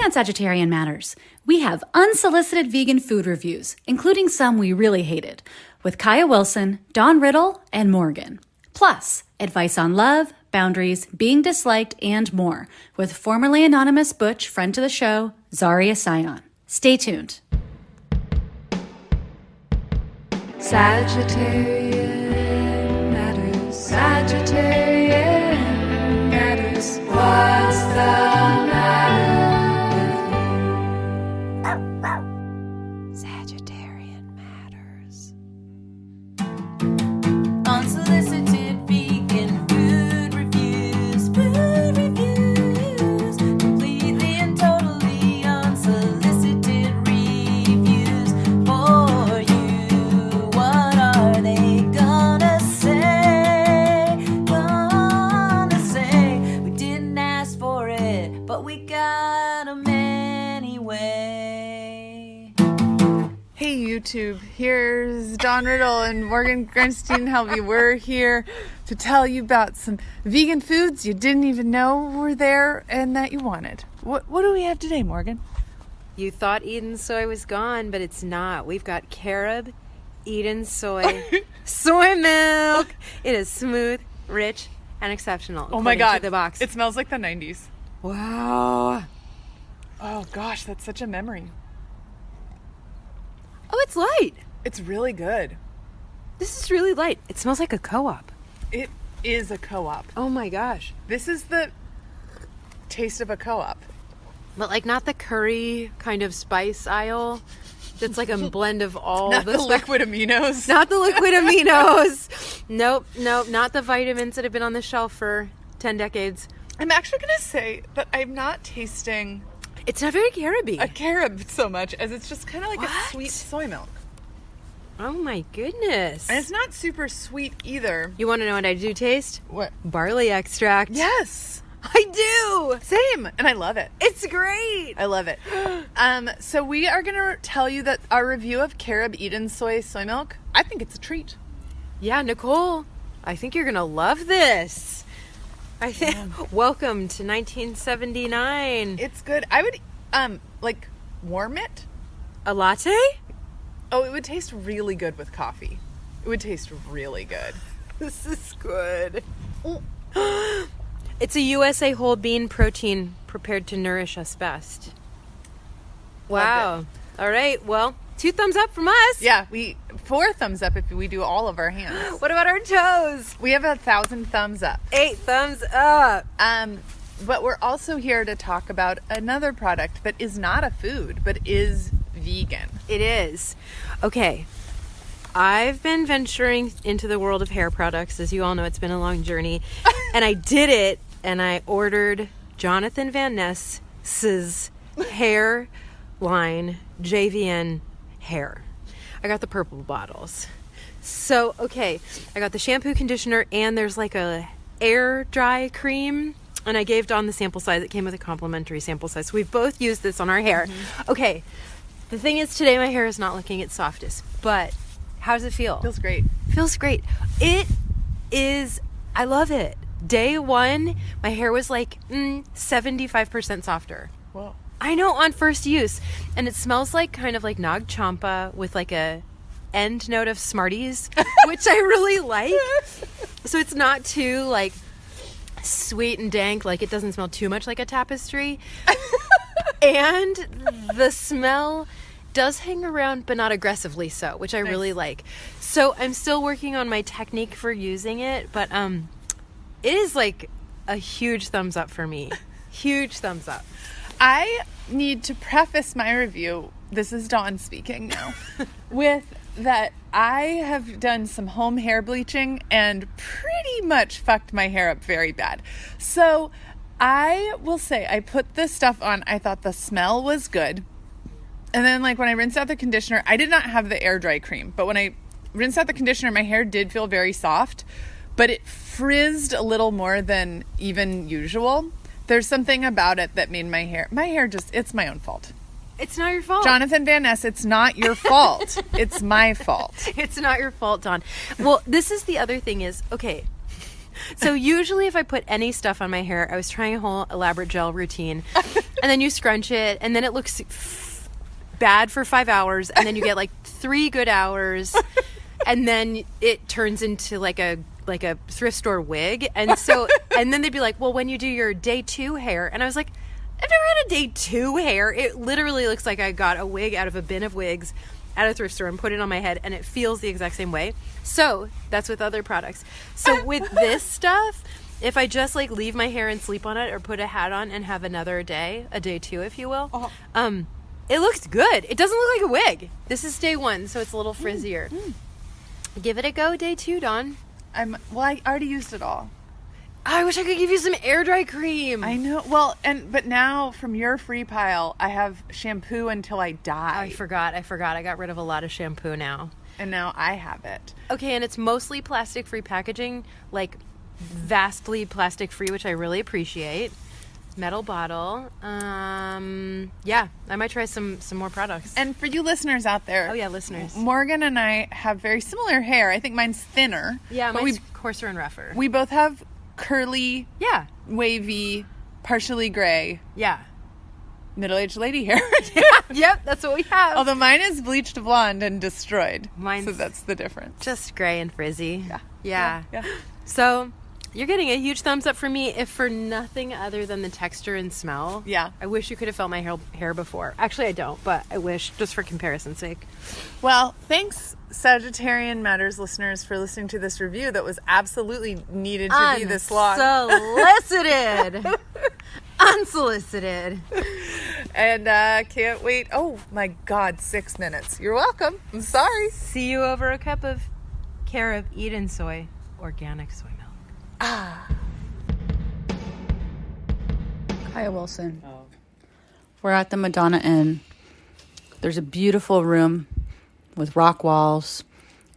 on Sagittarian Matters, we have unsolicited vegan food reviews, including some we really hated, with Kaia Wilson, Dawn Riddle, and Morgan. Plus, advice on love, boundaries, being disliked, and more, with formerly Anonymous Butch, friend to the show, Zari Esaian. Stay tuned. Sagittarian Matters, Sagittarian Matters, what's the Sagittarian Matters. Unsolicited vegan food reviews, completely and totally unsolicited reviews for you. What are they gonna say? We didn't ask for it, but we got 'em anyway. Hey YouTube, here's Dawn Riddle and Morgan Grunstein Helvey. We're here to tell you about some vegan foods you didn't even know were there and that you wanted. What do we have today, Morgan? You thought Eden soy was gone, but it's not. We've got carob, Eden soy, soy milk. It is smooth, rich, and exceptional. Oh my according god, to the box. it smells like the 90s. Wow. Oh gosh, that's such a memory. Oh, it's light. It's really good. This is really light. It smells like a co-op. It is a co-op. Oh my gosh. This is the taste of a co-op. But like not the curry kind of spice aisle. That's like a blend of all Not the liquid aminos. Not the liquid aminos. Nope, not the vitamins that have been on the shelf for 10 decades. I'm actually going to say that I'm not tasting It's not very caroby. a carob so much as it's just kind of like What? a sweet soy milk. Oh my goodness. And it's not super sweet either. You want to know what I do taste? What? Barley extract. Yes. I do. Same. And I love it. It's great. I love it. So we are going to tell you that our review of carob Eden soy milk, I think it's a treat. Yeah, Nicole, I think you're going to love this. I think. Welcome to 1979. It's good. I would, like, warm it. A latte? Oh, it would taste really good with coffee. It would taste really good. This is good. It's a USA whole bean protein prepared to nourish us best. Wow. All right. Well, 2 thumbs up from us. Yeah, 4 thumbs up if we do all of our hands. What about our toes? We have 1,000 thumbs up. 8 thumbs up. But we're also here to talk about another product that is not a food, but is vegan. It is. Okay. I've been venturing into the world of hair products. As you all know, it's been a long journey. And I did it, and I ordered Jonathan Van Ness's hair line, JVN hair. I got the purple bottles. So, okay, I got the shampoo, conditioner, and there's like a air dry cream. And I gave Dawn the sample size. It came with a complimentary sample size. So we've both used this on our hair. Mm-hmm. Okay, the thing is today my hair is not looking its softest. But how does it feel? Feels great. Feels great. It is, I love it. Day 1, my hair was like 75% softer. Whoa. I know, on first use. And it smells like kind of like Nag Champa with like a end note of Smarties, which I really like. So it's not too like sweet and dank, like it doesn't smell too much like a tapestry. And the smell does hang around, but not aggressively so, which I really like. So I'm still working on my technique for using it, but it is like a huge thumbs up for me. Huge thumbs up. I need to preface my review, this is Dawn speaking now, with that I have done some home hair bleaching and pretty much fucked my hair up very bad. So I will say I put this stuff on. I thought the smell was good. And then like when I rinsed out the conditioner, I did not have the air dry cream, but when I rinsed out the conditioner, my hair did feel very soft, but it frizzed a little more than even usual. There's something about it that made my hair just, it's my own fault. It's not your fault. Jonathan Van Ness, it's not your fault. It's my fault. It's not your fault, Dawn. Well, this is the other thing is, okay, so usually if I put any stuff on my hair, I was trying a whole elaborate gel routine. and then you scrunch it, and then it looks bad for 5 hours, and then you get like 3 good hours, and then it turns into like a thrift store wig. And so, and then they'd be like, well, when you do your day 2 hair, and I was like, I've never had a day 2 hair. It literally looks like I got a wig out of a bin of wigs at a thrift store and put it on my head, and it feels the exact same way. So that's with other products. So with this stuff, if I just like leave my hair and sleep on it, or put a hat on and have another day, a day 2, if you will, it looks good. It doesn't look like a wig. This is day 1, so it's a little frizzier. Give it a go, day 2, Dawn. I already used it all. I wish I could give you some air dry cream. I know. Well, but now from your free pile, I have shampoo until I die. I forgot. I got rid of a lot of shampoo now. And now I have it. Okay, and it's mostly plastic-free packaging, like vastly plastic-free, which I really appreciate. Metal bottle. Yeah, I might try some more products. And for you listeners out there. Oh, yeah, listeners. Morgan and I have very similar hair. I think mine's thinner. Yeah, mine's coarser and rougher. We both have curly, wavy, partially gray, middle-aged lady hair. Yep, that's what we have. Although mine is bleached blonde and destroyed. Mine's so that's the difference. Just gray and frizzy. Yeah. So you're getting a huge thumbs up from me, if for nothing other than the texture and smell. Yeah. I wish you could have felt my hair before. Actually, I don't, but I wish, just for comparison's sake. Well, thanks, Sagittarian Matters listeners, for listening to this review that was absolutely needed to be this long. Unsolicited. And can't wait. Oh, my God, 6 minutes. You're welcome. I'm sorry. See you over a cup of Carob Eden soy, organic soy milk. Kaia Wilson. We're at the Madonna Inn. There's a beautiful room with rock walls,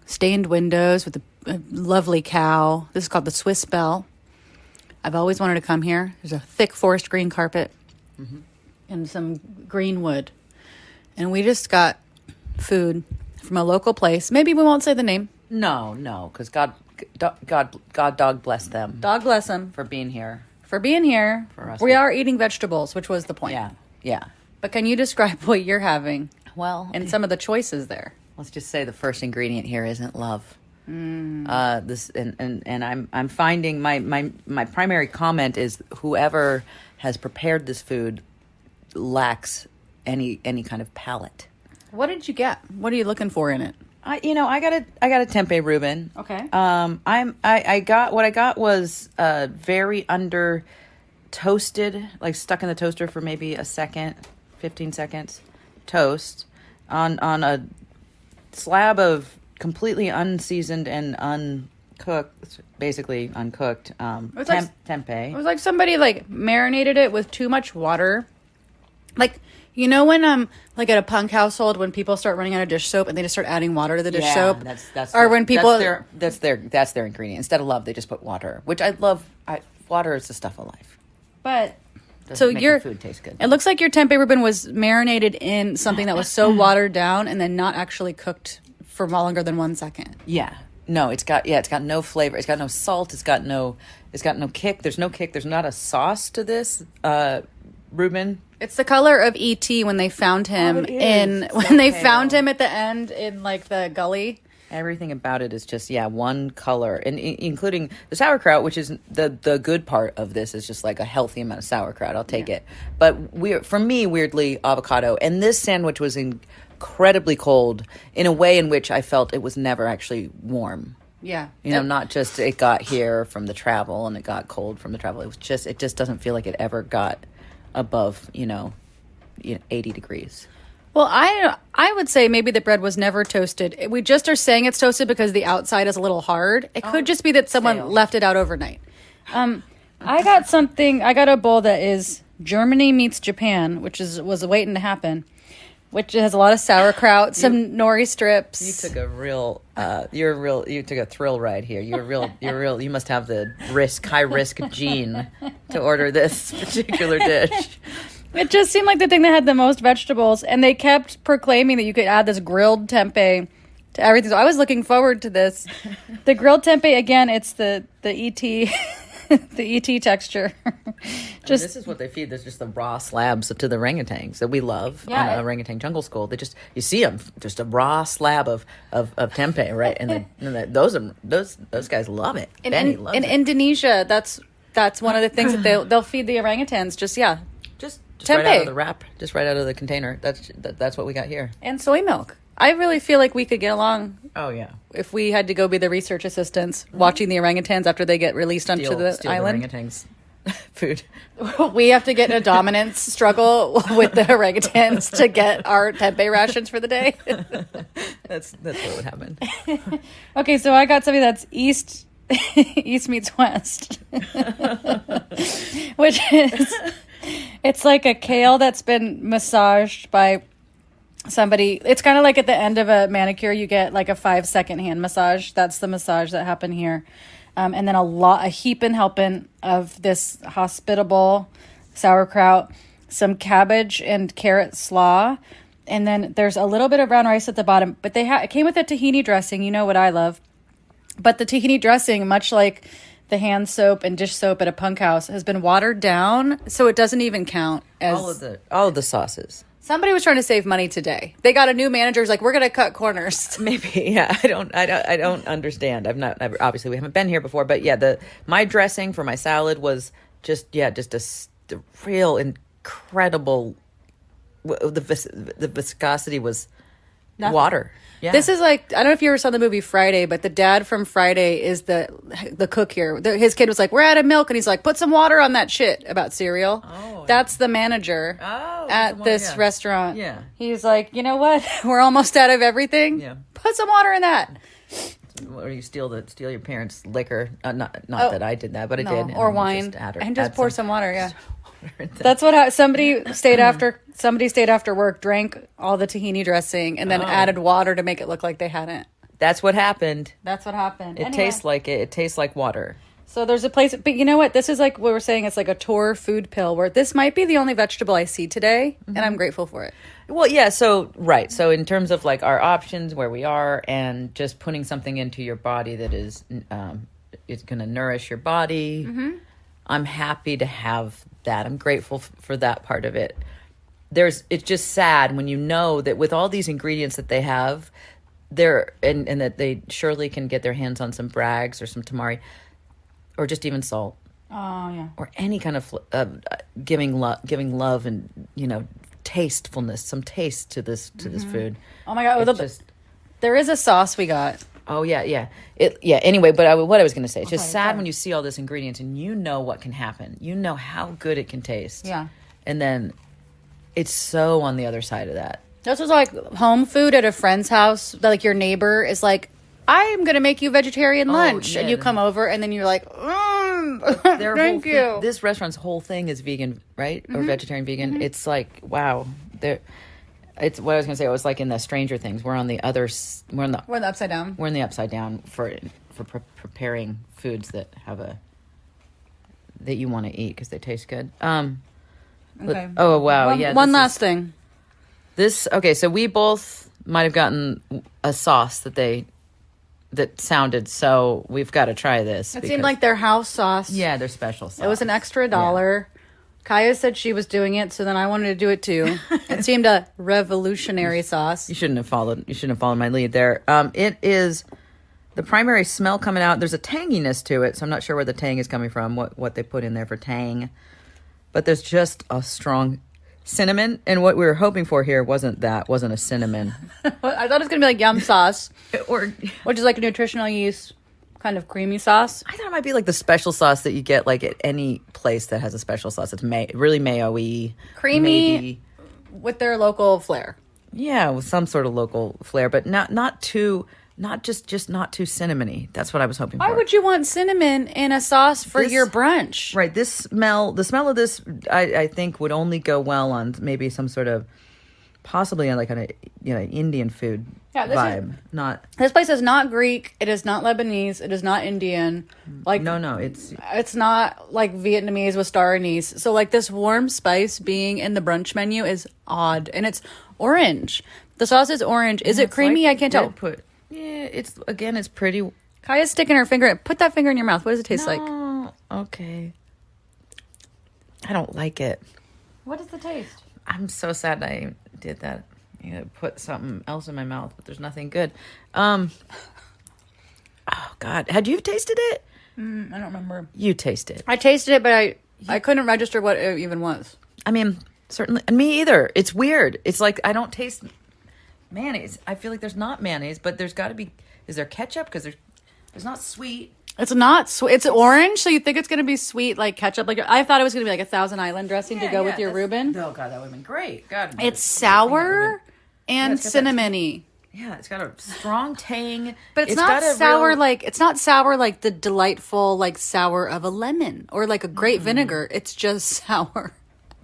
stained windows with a lovely cow. This is called the Swiss Belle. I've always wanted to come here. There's a thick forest green carpet and some green wood. And we just got food from a local place. Maybe we won't say the name. No, because God dog bless them. Dog bless them. For being here. For being here. For us. We are eating vegetables, which was the point. Yeah. But can you describe what you're having? Well, and some of the choices there. Let's just say the first ingredient here isn't love. This and I'm finding my primary comment is whoever has prepared this food lacks any kind of palate. What did you get? What are you looking for in it? I got a tempeh Reuben. Okay. I got was very under toasted, like stuck in the toaster for maybe a second, 15 seconds, toast on a slab of completely unseasoned and uncooked, basically uncooked tempeh. It was like somebody like marinated it with too much water. Like, you know when like at a punk household when people start running out of dish soap and they just start adding water to the dish soap? That's their ingredient. Instead of love, they just put water, which I love. Water is the stuff of life. But doesn't make the food taste good. It looks like your tempeh Reuben was marinated in something that was so watered down and then not actually cooked for longer than 1 second. Yeah. No, it's got no flavor. It's got no salt. It's got no kick. There's no kick. There's not a sauce to this Reuben. It's the color of E.T. when they found him found him at the end in like the gully. Everything about it is just one color, and including the sauerkraut, which is the good part of this is just like a healthy amount of sauerkraut. I'll take it. But for me, weirdly, avocado. And this sandwich was incredibly cold in a way in which I felt it was never actually warm. Yeah. Not just it got here from the travel and it got cold from the travel. It just doesn't feel like it ever got above 80 degrees. Well, I would say maybe the bread was never toasted. We just are saying it's toasted because the outside is a little hard. It could just be that someone left it out overnight. I got a bowl that is Germany meets Japan, which was waiting to happen, which has a lot of sauerkraut, some nori strips. You took you took a thrill ride here. You must have the high risk gene to order this particular dish. It just seemed like the thing that had the most vegetables, and they kept proclaiming that you could add this grilled tempeh to everything. So I was looking forward to this. The grilled tempeh, again, it's the E.T. the ET texture. Just this is what they feed. There's just the raw slabs to the orangutans that we love on Orangutan Jungle School. They just, you see them, just a raw slab of tempeh, right? And then those guys love it. Benny loves it. In Indonesia, that's one of the things that they'll feed the orangutans. Just right out of the wrap, just right out of the container. That's what we got here. And soy milk. I really feel like we could get along. Oh yeah. If we had to go be the research assistants watching the orangutans after they get released onto the island. The orangutans food. We have to get in a dominance struggle with the orangutans to get our tempeh rations for the day. That's what would happen. Okay, so I got something that's East meets West, which is it's like a kale that's been massaged by somebody. It's kind of like at the end of a manicure, you get like a 5-second hand massage. That's the massage that happened here. And then a heaping helping of this hospitable sauerkraut, some cabbage and carrot slaw, and then there's a little bit of brown rice at the bottom. But it came with a tahini dressing. You know what I love. But the tahini dressing, much like the hand soap and dish soap at a punk house, has been watered down, so it doesn't even count as all of the sauces. Somebody was trying to save money today. They got a new manager who's like, we're going to cut corners. Maybe, yeah. I don't understand. Obviously we haven't been here before, but yeah, my dressing for my salad was just a real incredible. The viscosity was water. Yeah. This is like, I don't know if you ever saw the movie Friday, but the dad from Friday is the cook here. His kid was like, we're out of milk. And he's like, put some water on that shit about cereal. Oh, that's the manager at this restaurant. Yeah. He's like, you know what? We're almost out of everything. Yeah. Put some water in that. Or you steal your parents' liquor. Not that I did that, but I did. Or wine. Just pour some water, yeah. That's what somebody stayed after work, drank all the tahini dressing, and then added water to make it look like they hadn't. That's what happened. It tastes like it. It tastes like water. So there's a place, but you know what? This is like what we're saying. It's like a tour food pill where this might be the only vegetable I see today, and I'm grateful for it. Well, yeah. So right. So in terms of like our options, where we are, and just putting something into your body that is going to nourish your body. Mm-hmm. I'm happy to have that. I'm grateful for that part of it. It's just sad when you know that with all these ingredients that they have, and that they surely can get their hands on some Bragg's or some tamari, or just even salt. Oh yeah. Or any kind of giving love and tastefulness, some taste to this food. Oh my God! There is a sauce we got. Oh yeah. Anyway, but what I was going to say, it's just sad when you see all this ingredients and you know what can happen. You know how good it can taste. Yeah. And then it's so on the other side of that. This was like home food at a friend's house. Like your neighbor is like, I'm going to make you vegetarian lunch, and you come over and then you're like, thank you. This restaurant's whole thing is vegan, right? Or vegetarian vegan. Mm-hmm. It's like, wow. It's what I was going to say. It was like in the Stranger Things. We're on the upside down. We're in the upside down for preparing foods that that you want to eat because they taste good. Okay. Oh wow! One last thing. So we both might have gotten a sauce that sounded so. We've got to try this. It seemed like their house sauce. Yeah, their special sauce. It was an extra $1. Yeah. Kaia said she was doing it, so then I wanted to do it too. It seemed a revolutionary sauce. You shouldn't have followed my lead there. It is the primary smell coming out. There's a tanginess to it, so I'm not sure where the tang is coming from. What they put in there for tang, but there's just a strong cinnamon. And what we were hoping for here wasn't a cinnamon. I thought it was gonna be like yum sauce, which is like a nutritional yeast kind of creamy sauce. I thought it might be like the special sauce that you get like at any place that has a special sauce. It's really mayo-y, creamy, maybe. With their local flair. Yeah, with some sort of local flair, but not too cinnamony. That's what I was hoping for. Why would you want cinnamon in a sauce for your brunch? Right. The smell of this, I think would only go well on maybe some sort of, possibly on like an Indian food vibe. This place is not Greek. It is not Lebanese. It is not Indian. Like no, it's not like Vietnamese with star anise. So like this warm spice being in the brunch menu is odd, and it's orange. The sauce is orange. Is it creamy? I can't tell. It's pretty. Kaia's sticking her finger. Put that finger in your mouth. What does it taste like? Okay. I don't like it. What is the taste? I'm so sad I did that. I put something else in my mouth, but there's nothing good. Oh, God. Had you tasted it? I don't remember. You tasted it. I tasted it, but I couldn't register what it even was. I mean, certainly. And me either. It's weird. It's like I don't taste mayonnaise. I feel like there's not mayonnaise, but there's got to be. Is there ketchup? Because there's not sweet. It's not sweet. It's orange, so you think it's going to be sweet like ketchup. Like I thought it was going to be like a Thousand Island dressing to go with your Reuben. Oh, God, that would have been great. God, It's sour and cinnamony. Yeah, it's got a strong tang. But it's not sour like the delightful like sour of a lemon or like a great vinegar. It's just sour.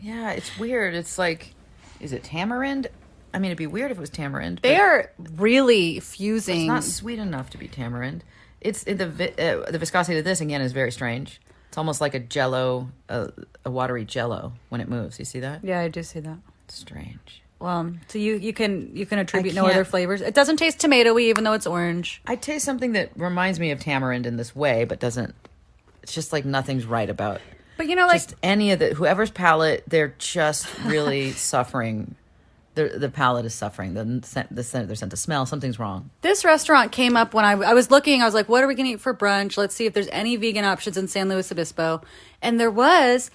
Yeah, it's weird. It's like, is it tamarind? I mean, it'd be weird if it was tamarind. They are really fusing. It's not sweet enough to be tamarind. It's the viscosity of this again is very strange. It's almost like a Jello, a watery Jello when it moves. You see that? Yeah, I do see that. It's strange. So you can attribute no other flavors. It doesn't taste tomatoey, even though it's orange. I taste something that reminds me of tamarind in this way, but doesn't. It's just like nothing's right about. But you know, like just any of whoever's palate, they're just really suffering. The palate is suffering. They're sent to smell. Something's wrong. This restaurant came up when I was looking. I was like, what are we going to eat for brunch? Let's see if there's any vegan options in San Luis Obispo. And there was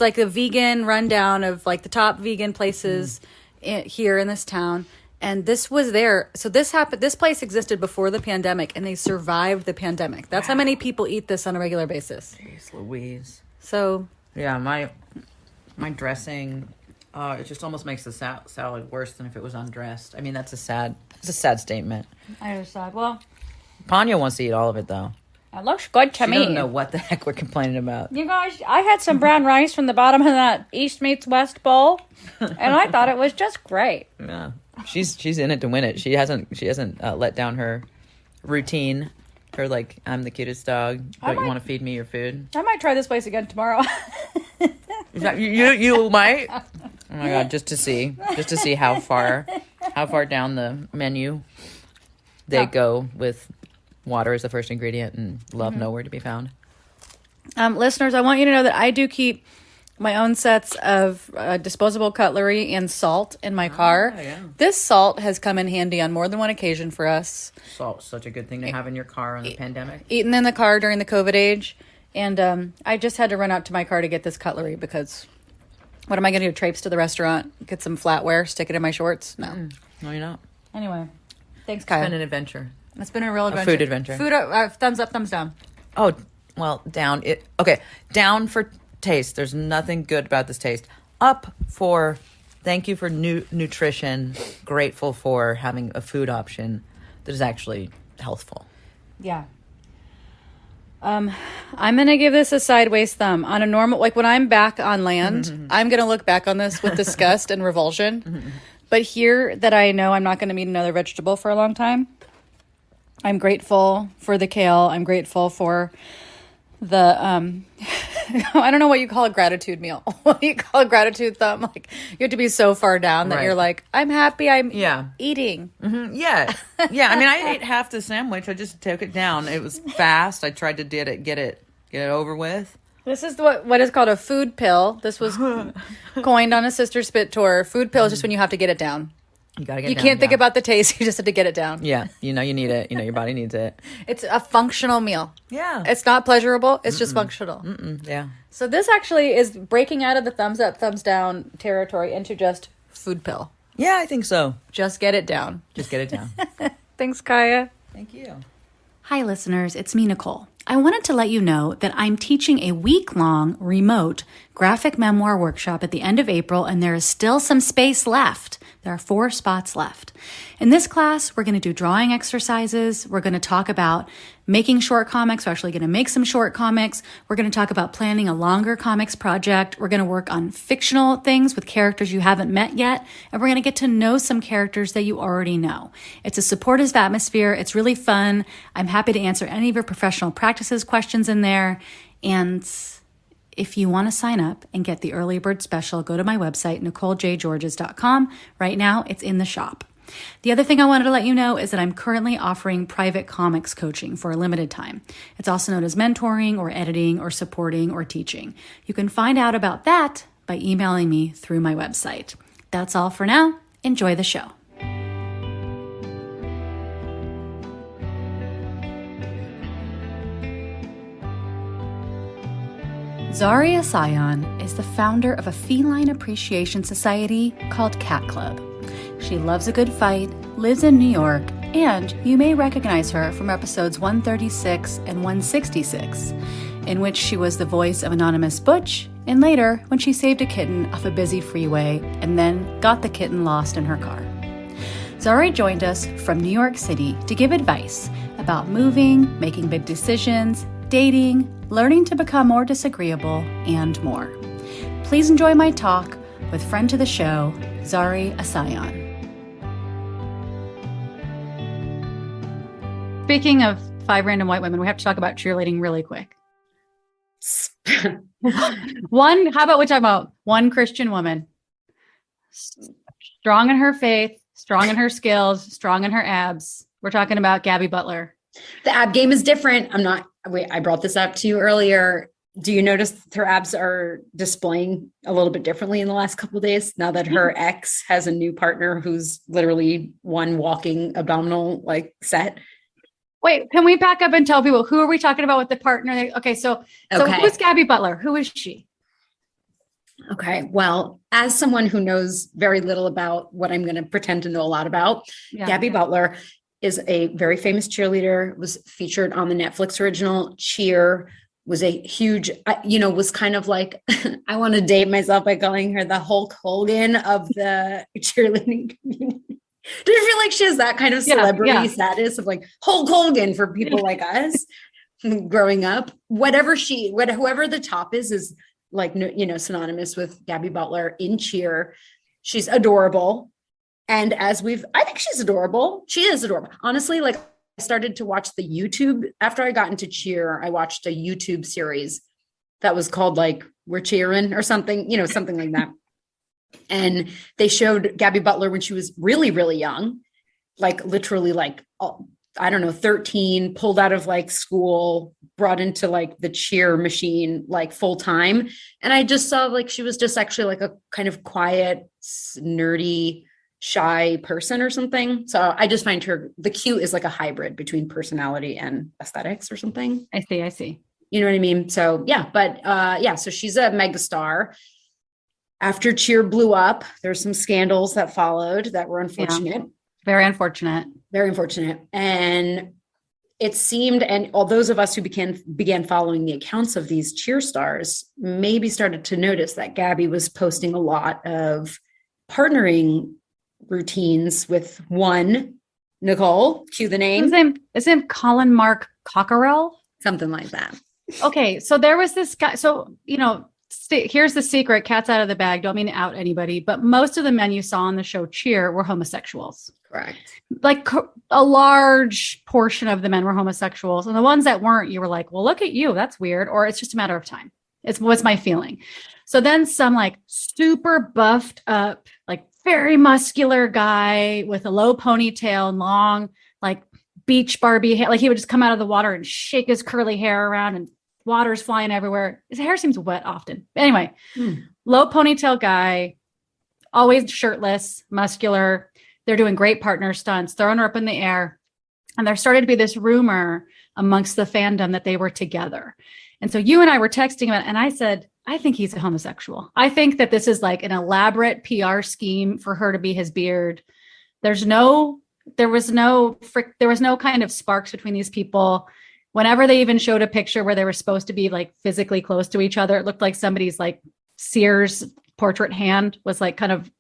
like a vegan rundown of like the top vegan places here in this town. And this was there. So this happened. This place existed before the pandemic, and they survived the pandemic. That's how many people eat this on a regular basis. Jeez Louise. So yeah, my dressing. It just almost makes the salad worse than if it was undressed. I mean, it's a sad statement. I understand. Well, Panya wants to eat all of it, though. it looks good to She me. doesn't know what the heck we're complaining about. You guys, I had some brown rice from the bottom of that East meets West bowl, and I thought it was just great. Yeah, she's in it to win it. She hasn't let down her routine. Her like, I'm the cutest dog. Don't you want to feed me your food? I might try this place again tomorrow. Is that, you might. Oh my God, just to see how far down the menu they go with water as the first ingredient and love nowhere to be found. Listeners, I want you to know that I do keep my own sets of disposable cutlery and salt in my car. Yeah. This salt has come in handy on more than one occasion for us. Salt's such a good thing to have in your car on the pandemic. Eaten in the car during the COVID age. And I just had to run out to my car to get this cutlery because what am I going to do? Traipse to the restaurant, get some flatware, stick it in my shorts? No. No, you're not. Anyway, thanks, It's Kyle. been an adventure. It's been a real adventure. Food adventure. Food, thumbs up, thumbs down. Oh, well, down. Okay, down for taste. There's nothing good about this taste. Up for thank you for nutrition. Grateful for having a food option that is actually healthful. Yeah. I'm going to give this a sideways thumb. On a normal, like when I'm back on land, I'm going to look back on this with disgust and revulsion. But here that I know I'm not going to eat another vegetable for a long time, I'm grateful for the kale. I'm grateful for the, I don't know what you call a gratitude meal. What do you call a gratitude thumb? Like you have to be so far down that you're like, I'm happy I'm eating. Yeah. I mean, I ate half the sandwich. I just took it down. It was fast. I tried to get it over with. This is what is called a food pill. This was coined on a Sister Spit tour. Food pill is just when you have to get it down. You gotta get. You can't think about the taste. You just have to get it down. Yeah, you need it. Your body needs it. It's a functional meal. Yeah, it's not pleasurable. It's just functional. Yeah. So this actually is breaking out of the thumbs up, thumbs down territory into just food pill. Yeah, I think so. Just get it down. Just get it down. Thanks, Kaia. Thank you. Hi, listeners. It's me, Nicole. I wanted to let you know that I'm teaching a week-long remote graphic memoir workshop at the end of April, and there is still some space left. There are 4 spots left. In this class, we're going to do drawing exercises. We're going to talk about making short comics. We're actually going to make some short comics. We're going to talk about planning a longer comics project. We're going to work on fictional things with characters you haven't met yet. And we're going to get to know some characters that you already know. It's a supportive atmosphere. It's really fun. I'm happy to answer any of your professional practices questions in there. And if you want to sign up and get the early bird special, go to my website, NicoleJGeorges.com. Right now, it's in the shop. The other thing I wanted to let you know is that I'm currently offering private comics coaching for a limited time. It's also known as mentoring or editing or supporting or teaching. You can find out about that by emailing me through my website. That's all for now. Enjoy the show. Zari Esaian is the founder of a feline appreciation society called Cat Club. She loves a good fight, lives in New York, and you may recognize her from episodes 136 and 166, in which she was the voice of Anonymous Butch, and later when she saved a kitten off a busy freeway and then got the kitten lost in her car. Zari joined us from New York City to give advice about moving, making big decisions, dating, learning to become more disagreeable, and more. Please enjoy my talk with friend to the show, Zari Esaian. Speaking of 5 random white women, we have to talk about cheerleading really quick. How about we talk about one Christian woman, strong in her faith, strong in her skills, strong in her abs. We're talking about Gabby Butler. The ab game is different. I brought this up to you earlier. Do you notice her abs are displaying a little bit differently in the last couple of days now that her ex has a new partner who's literally one walking abdominal set? Wait, can we back up and tell people who are we talking about with the partner? Okay, so who's Gabby Butler? Who is she? Okay, well, as someone who knows very little about what I'm going to pretend to know a lot about, Gabby Butler is a very famous cheerleader, was featured on the Netflix original Cheer, was a huge, was kind of like, I want to date myself by calling her the Hulk Hogan of the cheerleading community. Do you feel like she has that kind of celebrity status of like Hulk Hogan for people like us growing up? Whoever the top is like, synonymous with Gabby Butler in Cheer. She's adorable. And I think she's adorable. She is adorable. Honestly, I started to watch the YouTube after I got into Cheer. I watched a YouTube series that was called We're Cheering or something, something like that. And they showed Gabby Butler when she was really, really young, literally 13, pulled out of school, brought into the cheer machine, full time. And I just saw she was just actually a kind of quiet, nerdy, shy person or something. So I just find the cute is a hybrid between personality and aesthetics or something. I see. You know what I mean? So so she's a megastar. After Cheer blew up, there's some scandals that followed that were unfortunate. Yeah. Very unfortunate. Very unfortunate. And it seemed, and all those of us who began following the accounts of these Cheer stars maybe started to notice that Gabby was posting a lot of partnering routines with one Nicole, cue the name. His name Colin Mark Cockerell? Something like that. Okay, so there was this guy. So, here's the secret, cat's out of the bag. Don't mean to out anybody, but most of the men you saw on the show Cheer were homosexuals. Correct. A large portion of the men were homosexuals. And the ones that weren't, you were like, well, look at you. That's weird. Or it's just a matter of time. It's what's my feeling. So then some super buffed up, very muscular guy with a low ponytail and long, beach Barbie hair. He would just come out of the water and shake his curly hair around and water's flying everywhere. His hair seems wet often. Anyway, low ponytail guy, always shirtless, muscular. They're doing great partner stunts, throwing her up in the air. And there started to be this rumor amongst the fandom that they were together. And so you and I were texting about it, and I said, I think he's a homosexual. I think that this is an elaborate PR scheme for her to be his beard. There was no kind of sparks between these people. Whenever they even showed a picture where they were supposed to be physically close to each other, it looked like somebody's Sears portrait hand was kind of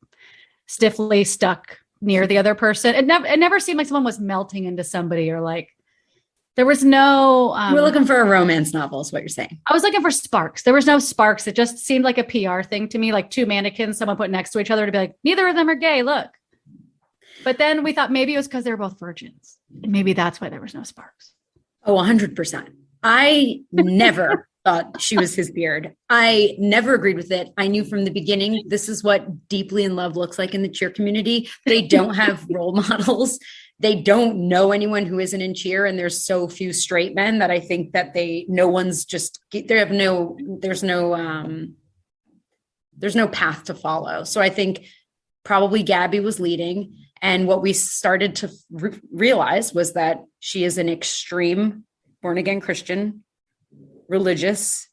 stiffly stuck near the other person. It never seemed like someone was melting into somebody or there was no. We're looking for a romance novel is what you're saying. I was looking for sparks. There was no sparks. It just seemed like a PR thing to me, two mannequins, someone put next to each other to be neither of them are gay. Look. But then we thought maybe it was because they were both virgins. And maybe that's why there was no sparks. Oh, 100%. I never thought she was his beard. I never agreed with it. I knew from the beginning, this is what deeply in love looks like in the cheer community. They don't have role models. They don't know anyone who isn't in cheer. And there's so few straight men that I think that there's no path to follow. So I think probably Gabby was leading. And what we started to realize was that she is an extreme born again Christian, religious,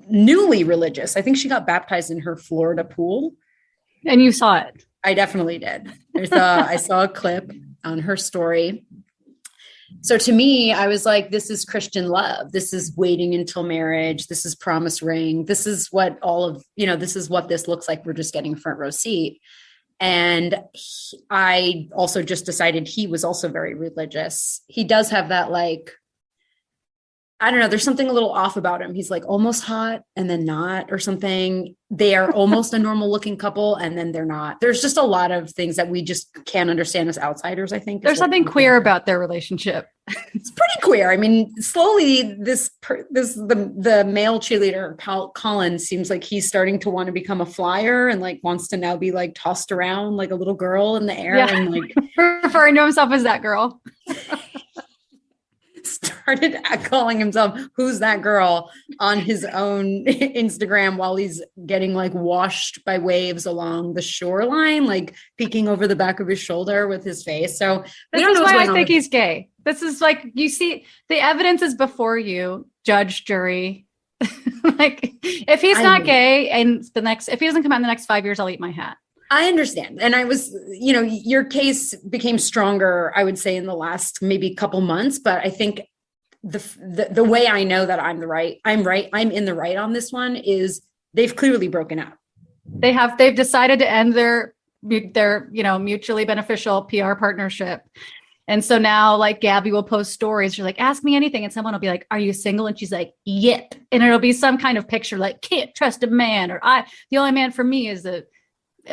newly religious. I think she got baptized in her Florida pool. And you saw it. I definitely did. I saw a clip on her story. So to me, I was like, this is Christian love. This is waiting until marriage. This is promise ring. This is what this is what this looks like. We're just getting a front row seat. And I also just decided he was also very religious. He does have that, like, I don't know, there's something a little off about him. He's like almost hot and then not, or something. They are almost a normal looking couple and then they're not. There's just a lot of things that we just can't understand as outsiders, I think. There's something queer about their relationship. It's pretty queer. I mean, slowly the male cheerleader, Colin, seems like he's starting to want to become a flyer and like wants to now be like tossed around like a little girl in the air. Yeah. And like referring to himself as that girl. Started calling himself "Who's that girl" on his own Instagram while he's getting like washed by waves along the shoreline, like peeking over the back of his shoulder with his face. So this is why I think he's gay. This is like, you see, the evidence is before you, judge, jury. Like, if he's not gay and if he doesn't come out in the next 5 years, I'll eat my hat. I understand. And I was, your case became stronger, I would say, in the last maybe couple months. But I think the way I know that I'm in the right on this one is they've clearly broken up. They've decided to end their mutually beneficial PR partnership. And so now, like, Gabby will post stories. You're like, ask me anything. And someone will be like, are you single? And she's like, yep. And it'll be some kind of picture like, can't trust a man, or the only man for me is a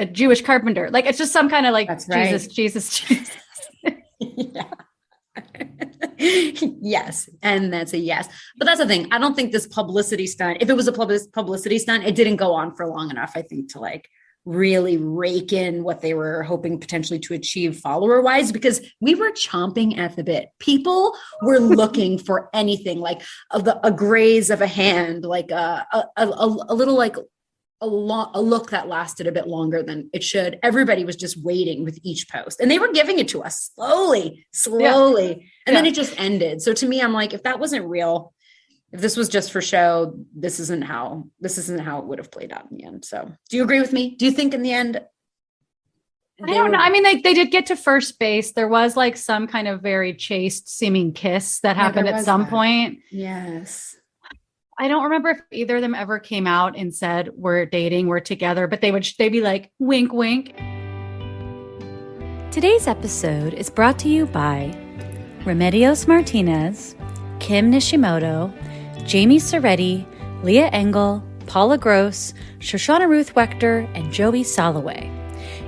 Jewish carpenter. Like, it's just some kind of like, that's right. Jesus. Yeah. Yes. And that's a yes. But that's the thing. I don't think this publicity stunt, if it was a publicity stunt, it didn't go on for long enough, I think, to like really rake in what they were hoping potentially to achieve follower wise, because we were chomping at the bit. People were looking for anything like a graze of a hand, like a little like a look that lasted a bit longer than it should. Everybody was just waiting with each post, and they were giving it to us slowly. Yeah. And then it just ended. So to me, I'm like, if that wasn't real, if this was just for show, this isn't how it would have played out in the end. So do you agree with me? Do you think in the end? I don't know. I mean, they did get to first base. There was like some kind of very chaste seeming kiss that happened at some point. Yes. I don't remember if either of them ever came out and said, we're dating, we're together, but they'd be like, wink, wink. Today's episode is brought to you by Remedios Martinez, Kim Nishimoto, Jamie Soretti, Leah Engel, Paula Gross, Shoshana Ruth Wechter, and Joey Soloway.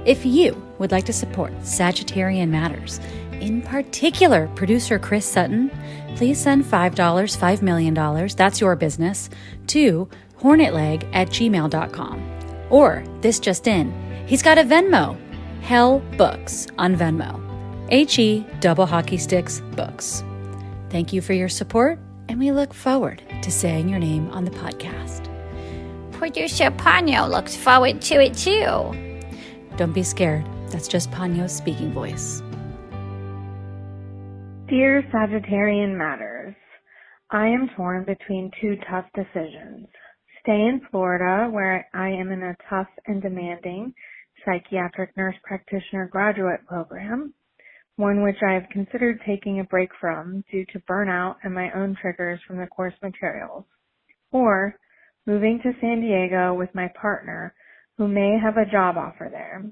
If you would like to support Sagittarian Matters, in particular producer Chris Sutton, please send $5, $5 million, that's your business, to hornetleg@gmail.com. Or this just in, he's got a Venmo, Hell Books on Venmo. HE double hockey sticks books. Thank you for your support, and we look forward to saying your name on the podcast. Producer Ponyo looks forward to it too. Don't be scared. That's just Ponyo's speaking voice. Dear Sagittarian Matters, I am torn between two tough decisions. Stay in Florida, where I am in a tough and demanding psychiatric nurse practitioner graduate program, one which I have considered taking a break from due to burnout and my own triggers from the course materials, or moving to San Diego with my partner, who may have a job offer there.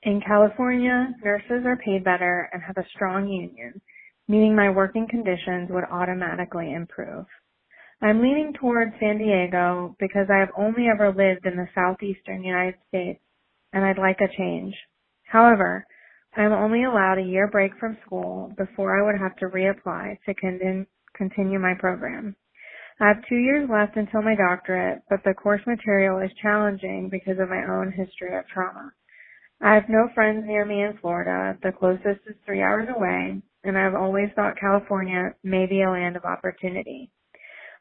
In California, nurses are paid better and have a strong union, meaning my working conditions would automatically improve. I'm leaning towards San Diego because I have only ever lived in the southeastern United States, and I'd like a change. However, I'm only allowed a year break from school before I would have to reapply to continue my program. I have 2 years left until my doctorate, but the course material is challenging because of my own history of trauma. I have no friends near me in Florida. The closest is 3 hours away, and I've always thought California may be a land of opportunity.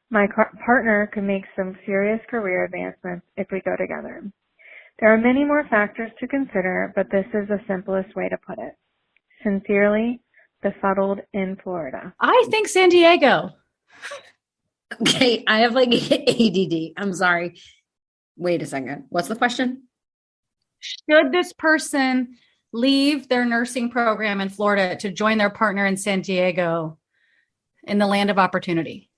My partner could make some serious career advancements if we go together. There are many more factors to consider, but this is the simplest way to put it. Sincerely, Befuddled in Florida. I think San Diego. Okay, I have like ADD. I'm sorry. Wait a second. What's the question? Should this person leave their nursing program in Florida to join their partner in San Diego in the land of opportunity?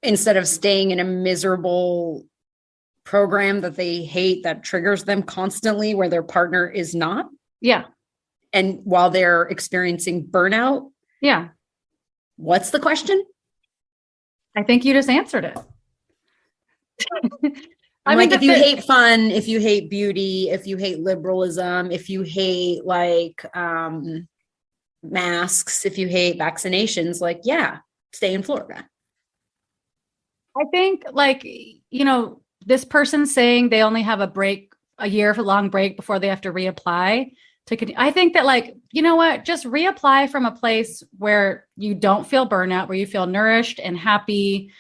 Instead of staying in a miserable program that they hate, that triggers them constantly, where their partner is not? Yeah. And while they're experiencing burnout? Yeah. What's the question? I think you just answered it. I mean, if you hate fun, if you hate beauty, if you hate liberalism, if you hate like masks, if you hate vaccinations, like, yeah, stay in Florida. I think like, this person saying they only have a year-long break before they have to reapply to continue. I think that like, you know what, just reapply from a place where you don't feel burnout, where you feel nourished and happy,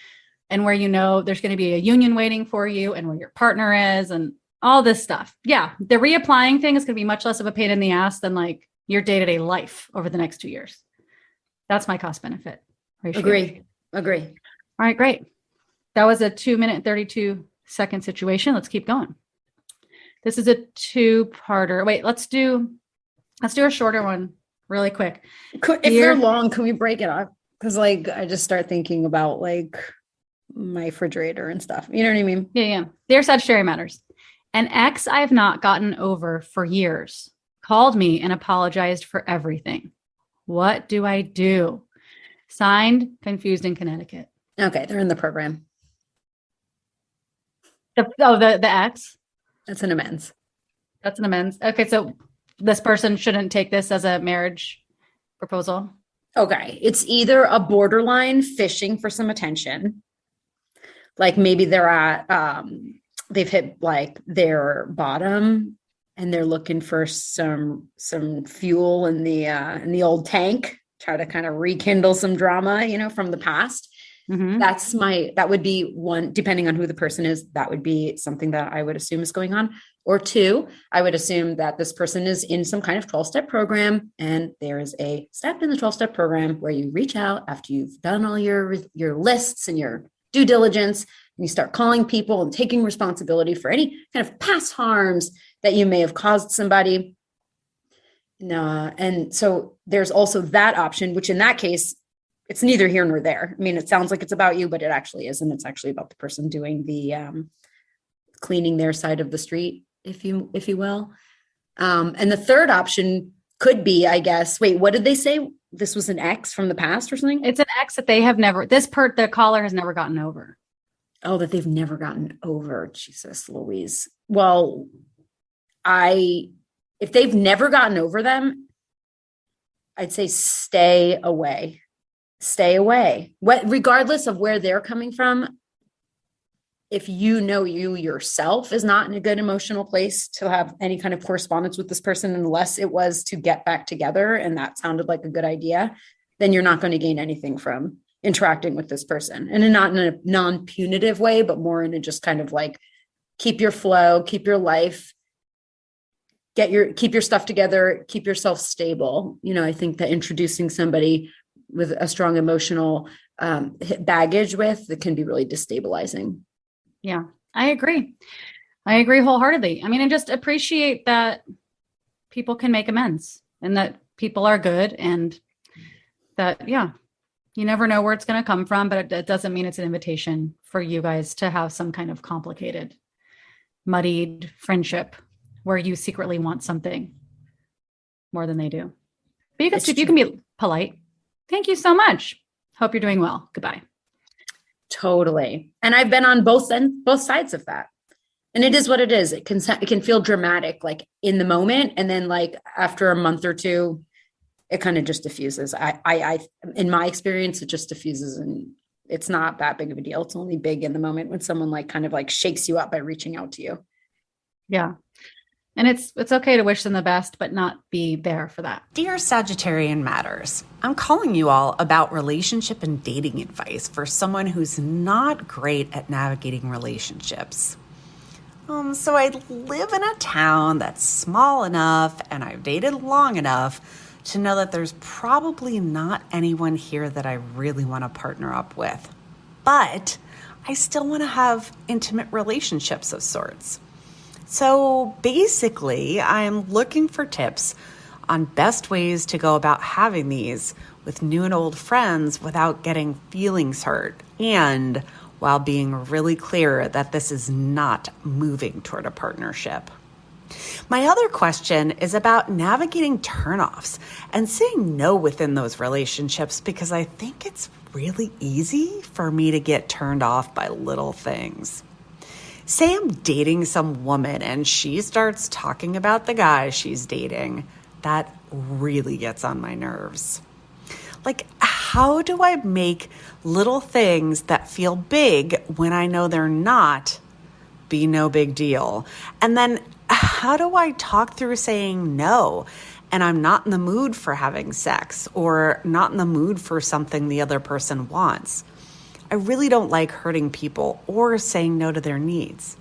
and where there's going to be a union waiting for you and where your partner is and all this stuff. Yeah. The reapplying thing is going to be much less of a pain in the ass than like your day-to-day life over the next 2 years. That's my cost benefit ratio. Agree. All right, great. That was a 2-minute, 32-second situation. Let's keep going. This is a two-parter. Wait, let's do a shorter one really quick. If they're long, can we break it up? Because like, I just start thinking about like my refrigerator and stuff. You know what I mean? Yeah. Dear Sagittarius Matters. An ex I've not gotten over for years called me and apologized for everything. What do I do? Signed, Confused in Connecticut. Okay, they're in the program. The ex? That's an amends. That's an amends. Okay, so this person shouldn't take this as a marriage proposal? Okay, it's either a borderline fishing for some attention. Like maybe they're at, they've hit like their bottom and they're looking for some fuel in the old tank, try to kind of rekindle some drama, from the past. Mm-hmm. That would be one, depending on who the person is, that would be something that I would assume is going on. Or two, I would assume that this person is in some kind of 12-step program, and there is a step in the 12-step program where you reach out after you've done all your lists and your due diligence, and you start calling people and taking responsibility for any kind of past harms that you may have caused somebody. And so there's also that option, which in that case, it's neither here nor there. I mean, it sounds like it's about you, but it actually isn't. It's actually about the person doing the cleaning their side of the street, if you will. And the third option could be, I guess, wait, what did they say? This was an ex from the past or something? It's an ex that they have never, the caller has never gotten over. Oh, that they've never gotten over. Jesus Louise. Well, if they've never gotten over them, I'd say stay away. Stay away. Regardless of where they're coming from, if you yourself is not in a good emotional place to have any kind of correspondence with this person, unless it was to get back together and that sounded like a good idea, then you're not going to gain anything from interacting with this person. And not in a non-punitive way, but more in a just kind of like, keep your flow, keep your life, keep your stuff together, keep yourself stable. I think that introducing somebody with a strong emotional baggage that can be really destabilizing. Yeah, I agree. I agree wholeheartedly. I mean, and just appreciate that people can make amends and that people are good and that, you never know where it's going to come from, but it doesn't mean it's an invitation for you guys to have some kind of complicated, muddied friendship where you secretly want something more than they do. But you can be polite. Thank you so much. Hope you're doing well. Goodbye. Totally. And I've been on both sides of that. And it is what it is. It can feel dramatic, like in the moment. And then like after a month or two, it kind of just diffuses. I in my experience, it just diffuses and it's not that big of a deal. It's only big in the moment when someone like kind of like shakes you up by reaching out to you. Yeah. And it's okay to wish them the best, but not be there for that. Dear Sagittarian Matters, I'm calling you all about relationship and dating advice for someone who's not great at navigating relationships. So I live in a town that's small enough and I've dated long enough to know that there's probably not anyone here that I really want to partner up with. But I still want to have intimate relationships of sorts. So basically, I'm looking for tips on best ways to go about having these with new and old friends without getting feelings hurt, and while being really clear that this is not moving toward a partnership. My other question is about navigating turnoffs and saying no within those relationships, because I think it's really easy for me to get turned off by little things. Say I'm dating some woman and she starts talking about the guy she's dating. That really gets on my nerves. Like, how do I make little things that feel big when I know they're not be no big deal? And then how do I talk through saying no and I'm not in the mood for having sex or not in the mood for something the other person wants? I really don't like hurting people or saying no to their needs.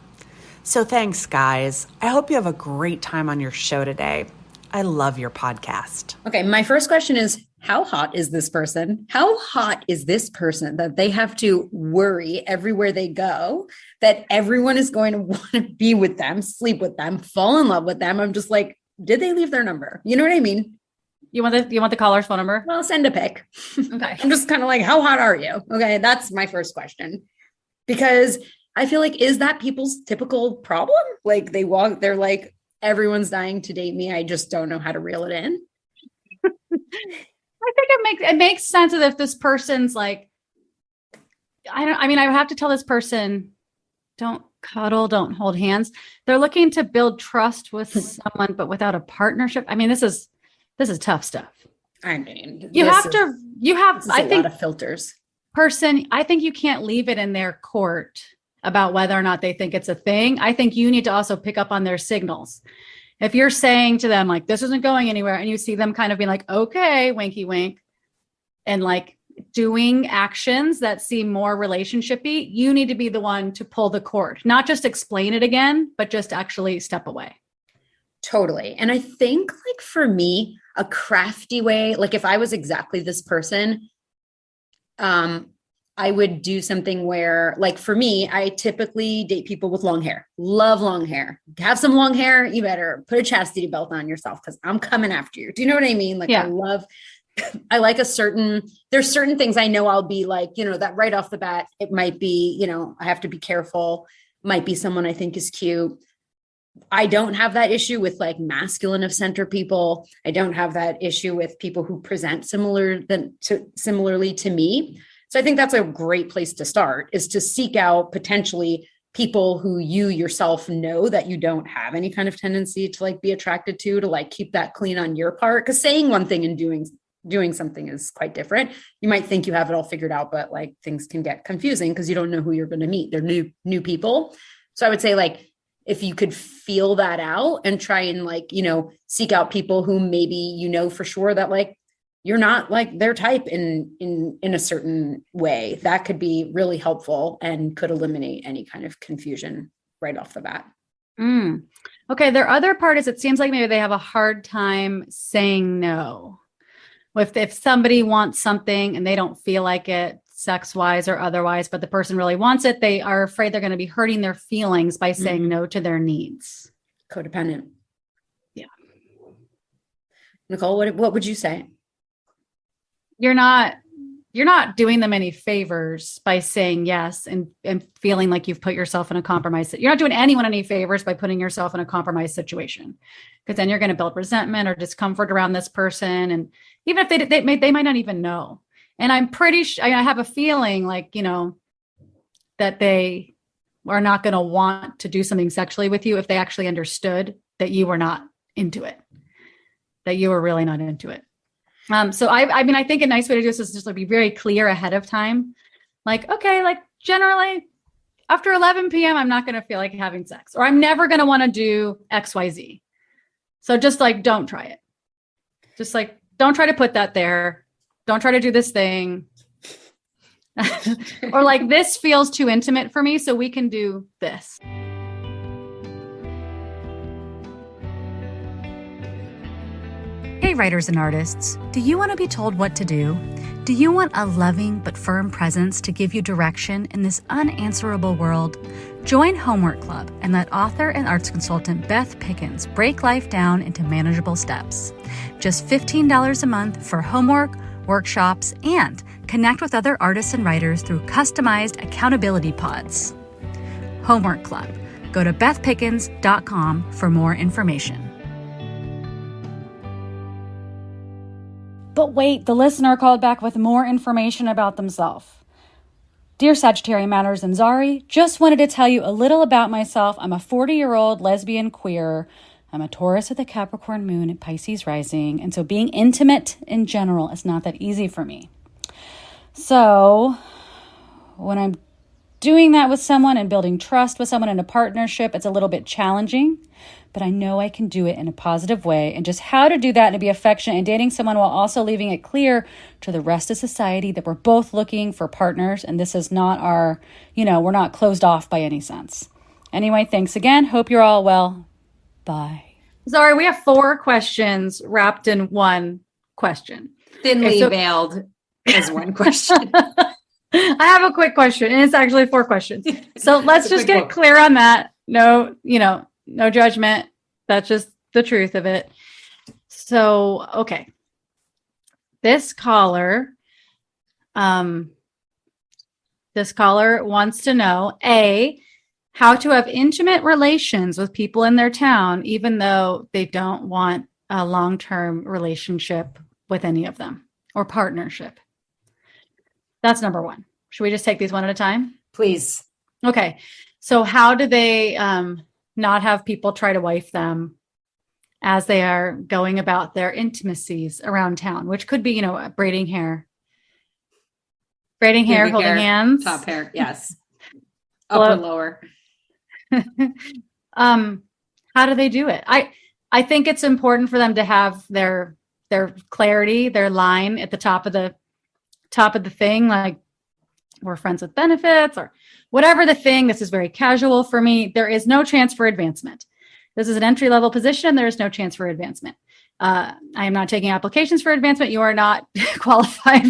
So thanks, guys. I hope you have a great time on your show today. I love your podcast. Okay, my first question is, how hot is this person? How hot is this person that they have to worry everywhere they go that everyone is going to want to be with them, sleep with them, fall in love with them? I'm just like, did they leave their number? You know what I mean? You want the caller's phone number? Well, send a pic. Okay. I'm just kind of like, how hot are you? Okay, that's my first question. Because I feel like, is that people's typical problem? Like they're like, everyone's dying to date me. I just don't know how to reel it in. I think it makes sense that if this person's like, I have to tell this person, don't cuddle, don't hold hands. They're looking to build trust with someone, but without a partnership. I mean, this is tough stuff. I mean, I think a lot of filters. I think you can't leave it in their court about whether or not they think it's a thing. I think you need to also pick up on their signals. If you're saying to them, like, this isn't going anywhere, and you see them kind of being like, okay, winky wink, and like doing actions that seem more relationshipy, you need to be the one to pull the cord, not just explain it again, but just actually step away. Totally. And I think, like, for me, a crafty way, like if I was exactly this person, I would do something where, like, for me, I typically date people with long hair. Love long hair. Have some long hair, you better put a chastity belt on yourself because I'm coming after you. Do you know what I mean? Like, yeah. I like there's certain things I know I'll be like, that right off the bat, it might be, I have to be careful. Might be someone I think is cute. I don't have that issue with like masculine of center people. I don't have that issue with people who present similarly to me. So I think that's a great place to start, is to seek out potentially people who you yourself know that you don't have any kind of tendency to like be attracted to like keep that clean on your part. Because saying one thing and doing something is quite different. You might think you have it all figured out, but like things can get confusing because you don't know who you're going to meet. They're new people. So I would say, like, if you could feel that out and try and like, seek out people who maybe, for sure that like, you're not like their type in a certain way, that could be really helpful and could eliminate any kind of confusion right off the bat. Okay. Their other part is, it seems like maybe they have a hard time saying no. If somebody wants something and they don't feel like it sex wise or otherwise, but the person really wants it, they are afraid they're going to be hurting their feelings by saying no to their needs. Codependent. Yeah. Nicole, what would you say? You're not doing them any favors by saying yes and feeling like you've put yourself in a compromise. You're not doing anyone any favors by putting yourself in a compromised situation, because then you're going to build resentment or discomfort around this person. And even if they might not even know. And I'm pretty sure, I have a feeling like, that they are not going to want to do something sexually with you if they actually understood that you were not into it, that you were really not into it. So I think a nice way to do this is just to be very clear ahead of time Like, okay, like generally after 11 p.m., I'm not going to feel like having sex, or I'm never going to want to do XYZ. So just like, don't try it. Just like, don't try to put that there. Don't try to do this thing. Or like, this feels too intimate for me, so we can do this. Hey, writers and artists, do you want to be told what to do? Do you want a loving but firm presence to give you direction in this unanswerable world? Join Homework Club and let author and arts consultant Beth Pickens break life down into manageable steps. Just $15 a month for homework, workshops, and connect with other artists and writers through customized accountability pods. Homework Club. Go to bethpickens.com for more information. But wait, the listener called back with more information about themselves. Dear Sagittarian Matters and Zari, just wanted to tell you a little about myself. I'm a 40-year-old lesbian queer. I'm a Taurus with a Capricorn moon and Pisces rising. And so being intimate in general is not that easy for me. So when I'm doing that with someone and building trust with someone in a partnership, it's a little bit challenging, but I know I can do it in a positive way. And just how to do that and to be affectionate and dating someone while also leaving it clear to the rest of society that we're both looking for partners. And this is not our, we're not closed off by any sense. Anyway, thanks again. Hope you're all well. Bye. Sorry, we have 4 questions wrapped in one question. Thinly veiled as one question. I have a quick question, and it's actually 4 questions. So let's just get clear on that. No, no judgment. That's just the truth of it. So, okay. This caller wants to know, A, how to have intimate relations with people in their town, even though they don't want a long-term relationship with any of them or partnership. That's number 1. Should we just take these one at a time? Please. Okay. So how do they not have people try to wife them as they are going about their intimacies around town, which could be, braiding hair, holding hands, top hair. Yes. Upper, lower. How do they do it? I think it's important for them to have their clarity, their line at the top of the thing, like we're friends with benefits or whatever the thing. This is very casual for me. There is no chance for advancement. This is an entry-level position. There is no chance for advancement. I am not taking applications for advancement. You are not qualified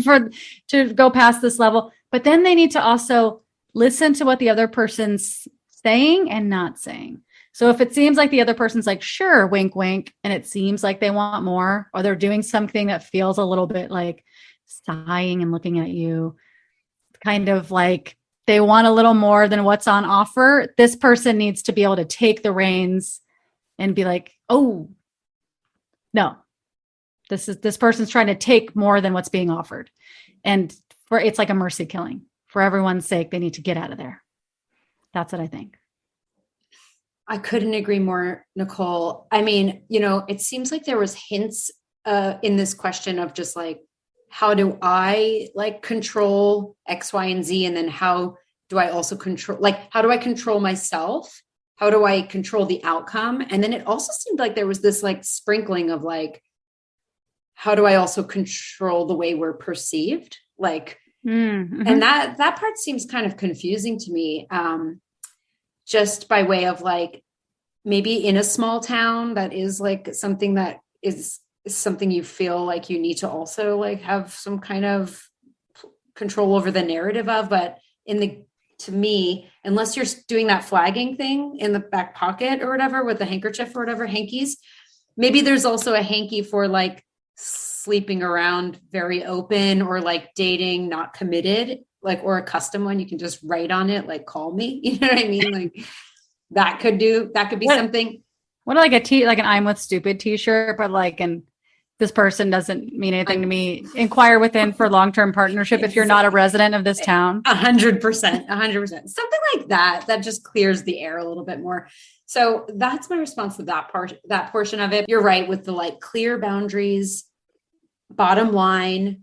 to go past this level. But then they need to also listen to what the other person's saying and not saying. So if it seems like the other person's like, sure, wink, wink, and it seems like they want more, or they're doing something that feels a little bit like sighing and looking at you, kind of like they want a little more than what's on offer, this person needs to be able to take the reins and be like, oh, no, this person's trying to take more than what's being offered. And it's like a mercy killing. For everyone's sake, they need to get out of there. That's what I think. I couldn't agree more, Nicole. I mean, it seems like there was hints in this question of just like, how do I like control X, Y, and Z? And then how do I also control, how do I control myself? How do I control the outcome? And then it also seemed like there was this like sprinkling of like, how do I also control the way we're perceived? And that part seems kind of confusing to me. Just by way of like, maybe in a small town, that is like something that is something you feel like you need to also like have some kind of control over the narrative of, but to me, unless you're doing that flagging thing in the back pocket or whatever with the handkerchief or whatever, hankies, maybe there's also a hanky for like sleeping around very open or like dating, not committed, like, or a custom one. You can just write on it, like, call me, you know what I mean? Like that could be something. What like an I'm with stupid t-shirt, but like, and this person doesn't mean anything to me. Inquire within for long-term partnership if you're not a resident of this town. 100%. Something like that just clears the air a little bit more. So that's my response to that portion of it. You're right with the like clear boundaries, bottom line,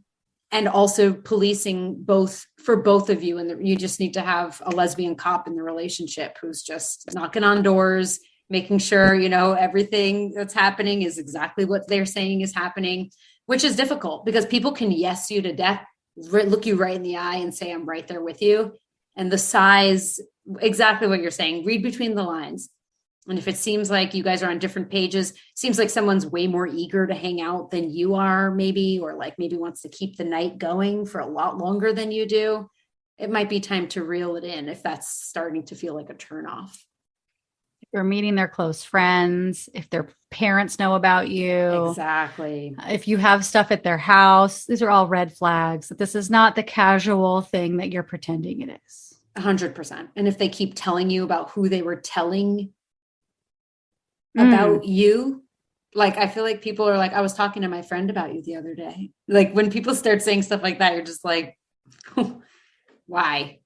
and also policing both for both of you. And you just need to have a lesbian cop in the relationship who's just knocking on doors, making sure, everything that's happening is exactly what they're saying is happening, which is difficult because people can yes you to death, look you right in the eye and say, I'm right there with you. And the size, exactly what you're saying, read between the lines. And if it seems like you guys are on different pages, seems like someone's way more eager to hang out than you are maybe, or like maybe wants to keep the night going for a lot longer than you do, it might be time to reel it in if that's starting to feel like a turnoff. If they're meeting their close friends, if their parents know about you. Exactly. If you have stuff at their house, these are all red flags that this is not the casual thing that you're pretending it is. 100%. And if they keep telling you about who they were telling about you, like, I feel like people are like, I was talking to my friend about you the other day. Like when people start saying stuff like that, you're just like, why?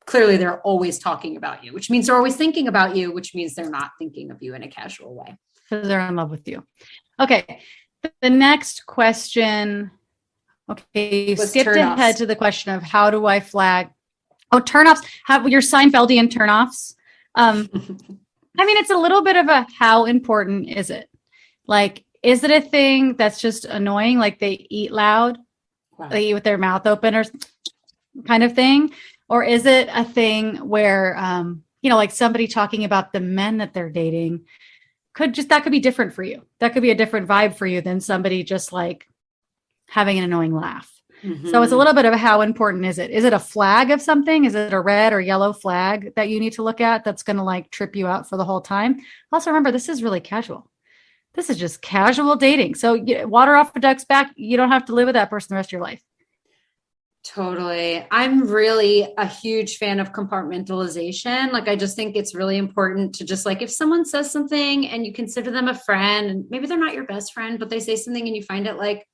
Clearly they're always talking about you, which means they're always thinking about you, which means they're not thinking of you in a casual way. Because they're in love with you. Okay. The next question. Okay. You skipped ahead to the question of how do I flag? Oh, turnoffs. Have your Seinfeldian turnoffs. I mean, it's a little bit of a, how important is it? Like, is it a thing that's just annoying? Like they eat loud, they eat with their mouth open or kind of thing? Or is it a thing where, like somebody talking about the men that they're dating that could be different for you. That could be a different vibe for you than somebody just like having an annoying laugh. Mm-hmm. So it's a little bit of how important is it? Is it a flag of something? Is it a red or yellow flag that you need to look at that's going to like trip you out for the whole time? Also remember, this is really casual. This is just casual dating. So water off a duck's back. You don't have to live with that person the rest of your life. Totally. I'm really a huge fan of compartmentalization. Like, I just think it's really important to just like, if someone says something and you consider them a friend and maybe they're not your best friend, but they say something and you find it like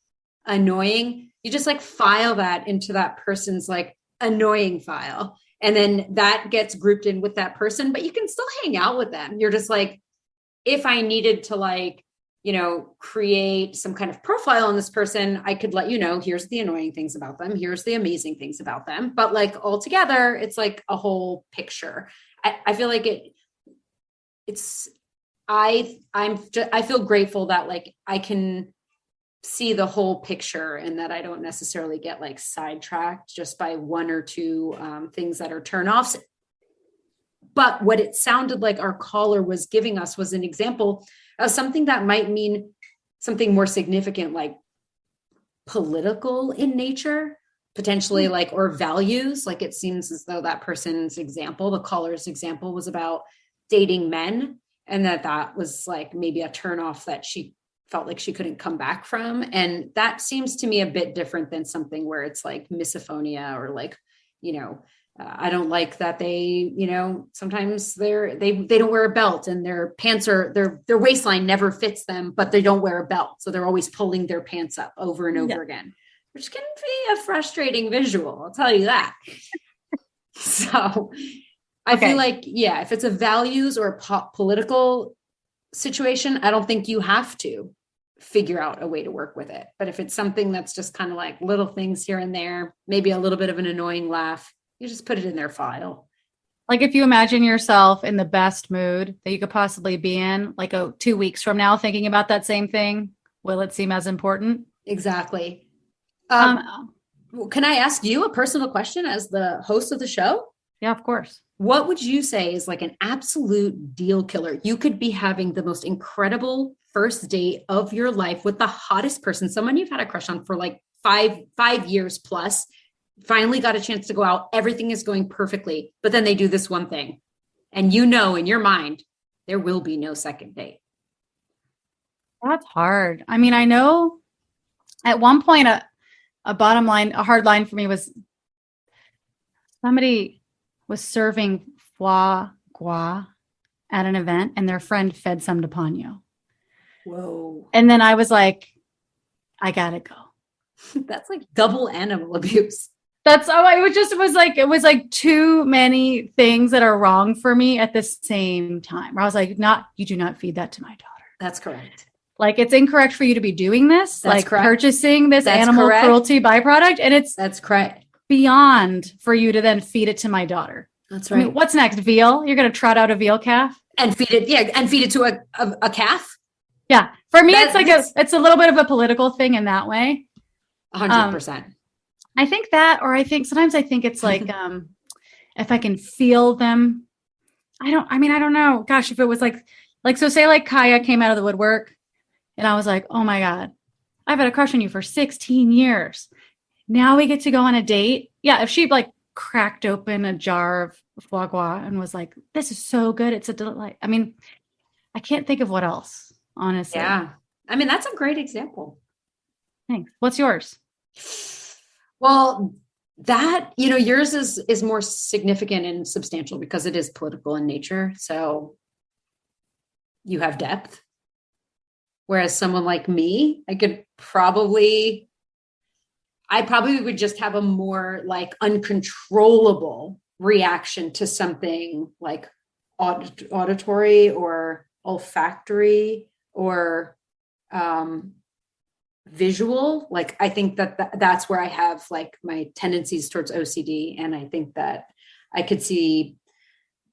annoying, you just like file that into that person's like annoying file. And then that gets grouped in with that person, but you can still hang out with them. You're just like, if I needed to like, create some kind of profile on this person, I could let you know, here's the annoying things about them. Here's the amazing things about them. But like all together, it's like a whole picture. I feel like I feel grateful that like I can see the whole picture and that I don't necessarily get like sidetracked just by one or two things that are turnoffs. But what it sounded like our caller was giving us was an example of something that might mean something more significant, like political in nature, potentially like, or values. Like it seems as though that person's example, the caller's example, was about dating men, and that was like maybe a turnoff that she felt like she couldn't come back from. And that seems to me a bit different than something where it's like misophonia or like, I don't like that they, sometimes they don't wear a belt and their pants their waistline never fits them, but they don't wear a belt. So they're always pulling their pants up over and over again, which can be a frustrating visual. I'll tell you that. So I feel like, if it's a values or a political situation, I don't think you have to figure out a way to work with it. But if it's something that's just kind of like little things here and there, maybe a little bit of an annoying laugh, you just put it in their file. Like if you imagine yourself in the best mood that you could possibly be in, like 2 weeks from now, thinking about that same thing, will it seem as important? Exactly. Can I ask you a personal question as the host of the show? Yeah, of course. What would you say is like an absolute deal killer? You could be having the most incredible first date of your life with the hottest person, someone you've had a crush on for like five years plus. Finally got a chance to go out. Everything is going perfectly. But then they do this one thing. And in your mind, there will be no second date. That's hard. I mean, I know at one point, a hard line for me was somebody was serving foie gras at an event and their friend fed some to Ponyo. Whoa. And then I was like, I gotta go. That's like double animal abuse. It was like too many things that are wrong for me at the same time. Where I was like, you do not feed that to my daughter. That's correct. Like it's incorrect for you to be doing this, That's like correct. purchasing this That's animal correct. cruelty byproduct. And That's correct. beyond for you to then feed it to my daughter. That's I right. mean, what's next? Veal? You're going to trot out a veal calf? And feed it. Yeah. And feed it to a calf. Yeah. For me, That- it's a little bit of a political thing in that way. 100%. I think that, or I think sometimes it's like, if I can feel them, I don't know. Gosh, if it was like, so say like Kaia came out of the woodwork and I was like, oh my God, I've had a crush on you for 16 years. Now we get to go on a date. Yeah. If she like cracked open a jar of foie gras and was like, this is so good. It's a delight. I mean, I can't think of what else, honestly. Yeah. I mean, that's a great example. Thanks. What's yours? Well, that, yours is more significant and substantial because it is political in nature. So you have depth. Whereas someone like me, I probably would just have a more like uncontrollable reaction to something like auditory or olfactory or visual. Like I think that's where I have like my tendencies towards OCD. And I think that I could see,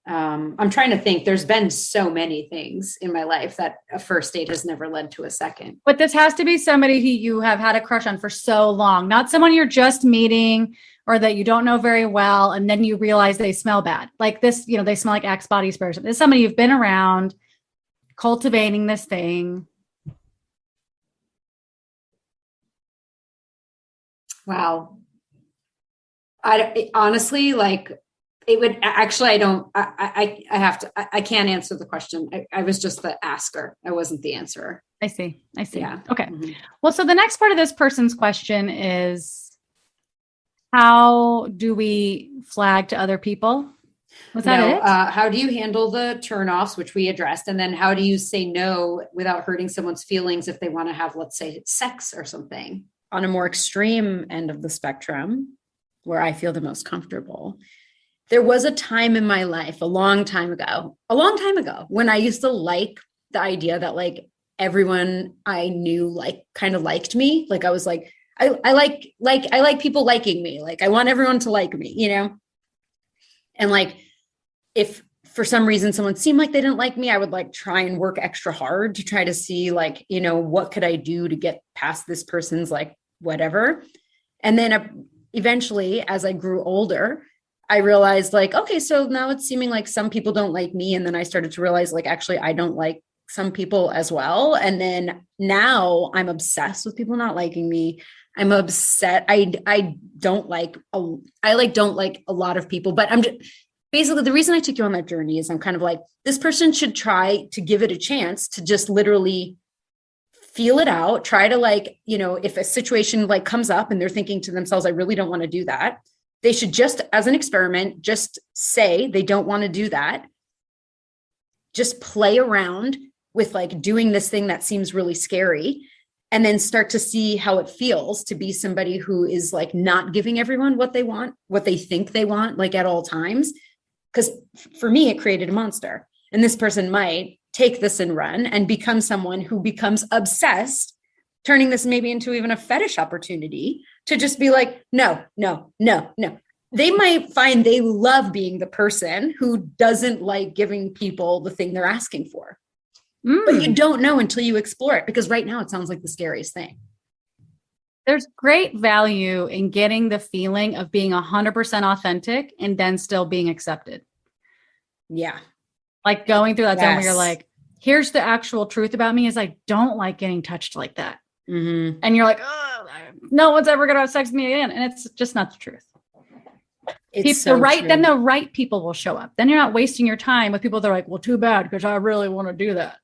I'm trying to think, there's been so many things in my life that a first date has never led to a second. But this has to be somebody who you have had a crush on for so long, not someone you're just meeting or that you don't know very well. And then you realize they smell bad. Like this, they smell like Axe body spray. This is somebody you've been around cultivating this thing. Wow. I honestly, like, it would actually, I can't answer the question. I was just the asker. I wasn't the answerer. I see. Yeah. Okay. Mm-hmm. Well, so the next part of this person's question is, how do we flag to other people? Was that it? How do you handle the turnoffs, which we addressed? And then how do you say no without hurting someone's feelings if they want to have, let's say, sex or something? On a more extreme end of the spectrum, where I feel the most comfortable, there was a time in my life, a long time ago, when I used to like the idea that like everyone I knew like kind of liked me. Like I was like, I like people liking me. Like I want everyone to like me, And like, if for some reason someone seemed like they didn't like me, I would like try and work extra hard to try to see like, what could I do to get past this person's like whatever. And then eventually, as I grew older, I realized like, okay, so now it's seeming like some people don't like me. And then I started to realize like, actually, I don't like some people as well. And then now I'm obsessed with people not liking me. I'm upset. I don't like a lot of people, but I'm just, basically the reason I took you on that journey is I'm kind of like, this person should try to give it a chance to just literally feel it out. Try to like, if a situation like comes up and they're thinking to themselves, I really don't want to do that. They should just, as an experiment, just say they don't want to do that. Just play around with like doing this thing that seems really scary, and then start to see how it feels to be somebody who is like not giving everyone what they want, what they think they want, like at all times. Because for me, it created a monster. And this person might take this and run and become someone who becomes obsessed, turning this maybe into even a fetish opportunity to just be like, no. They might find they love being the person who doesn't like giving people the thing they're asking for. But you don't know until you explore it, because right now it sounds like the scariest thing. There's great value in getting the feeling of being 100% authentic and then still being accepted. Yeah. Like going through that zone where Yes. you're like, here's the actual truth about me is I don't like getting touched like that. Mm-hmm. And you're like, oh, no one's ever going to have sex with me again. And it's just not the truth. It's The right people will show up. Then you're not wasting your time with people that are like, well, too bad, because I really want to do that.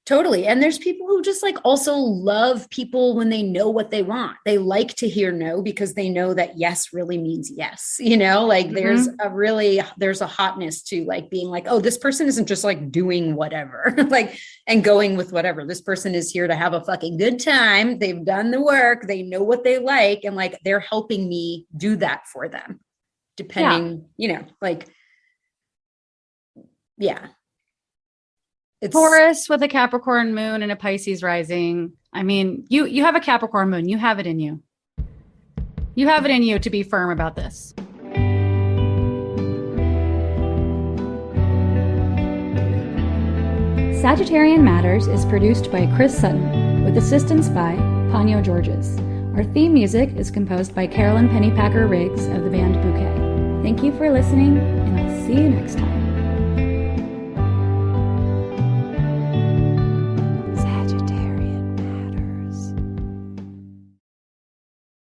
Totally. And there's people who just like also love people when they know what they want. They like to hear no because they know that yes really means yes. Like there's a hotness to like being like, oh, this person isn't just like doing whatever, like, and going with whatever. This person is here to have a fucking good time. They've done the work. They know what they like. And like, they're helping me do that for them, depending, like, yeah. It's Taurus with a Capricorn moon and a Pisces rising. I mean, you have a Capricorn moon. You have it in you. You have it in you to be firm about this. Sagittarian Matters is produced by Chris Sutton with assistance by Ponyo Georges. Our theme music is composed by Carolyn Pennypacker Riggs of the band Bouquet. Thank you for listening, and I'll see you next time.